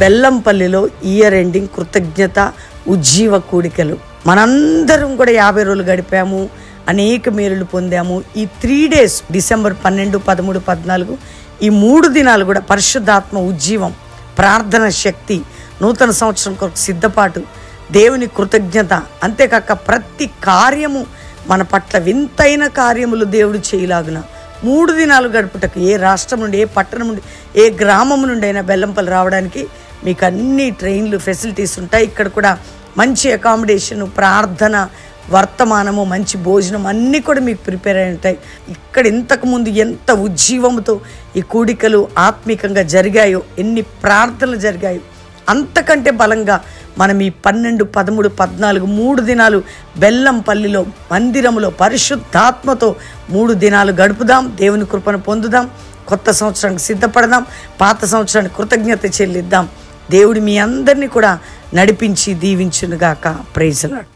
బెల్లంపల్లిలో year ending కృతజ్ఞత ఉజ్జీవ కూడికలు. మనందరం కూడా 50 రోజులు గడిపాము, అనేక మేలులు పొందాము. ఈ 3 days డిసెంబర్ 12, 13, 14 ఈ 3 దినాలు కూడా పరిశుద్ధాత్మ ఉజ్జీవం, ప్రార్థన శక్తి, నూతన సంవత్సరం కొరకు సిద్ధపాటు, దేవుని కృతజ్ఞత, అంతేకాక ప్రతి కార్యము మన పట్ల వింతైన కార్యములు దేవుడు చేయలాగున 3 దినాలు గడుపుటకు ఏ రాష్ట్రం నుండి, ఏ పట్టణం నుండి, ఏ గ్రామం నుండి అయినా బెల్లంపల్లి రావడానికి మీకు అన్ని ట్రైన్లు ఫెసిలిటీస్ ఉంటాయి. ఇక్కడ కూడా మంచి అకామిడేషను, ప్రార్థన, వర్తమానము, మంచి భోజనం అన్నీ కూడా మీకు ప్రిపేర్ అయి ఉంటాయి. ఇక్కడ ఇంతకుముందు ఎంత ఉజ్జీవముతో ఈ కూడికలు ఆత్మీకంగా జరిగాయో, ఎన్ని ప్రార్థనలు జరిగాయో, అంతకంటే బలంగా మనం ఈ 12, 13, 14 3 దినాలు బెల్లంపల్లిలో మందిరములో పరిశుద్ధాత్మతో 3 దినాలు గడుపుదాం. దేవుని కృపను పొందుదాం. కొత్త సంవత్సరానికి సిద్ధపడదాం. పాత సంవత్సరానికి కృతజ్ఞత చెల్లిద్దాం. దేవుడు మీ అందరినీ కూడా నడిపించి దీవించునుగాక. Praise the lord.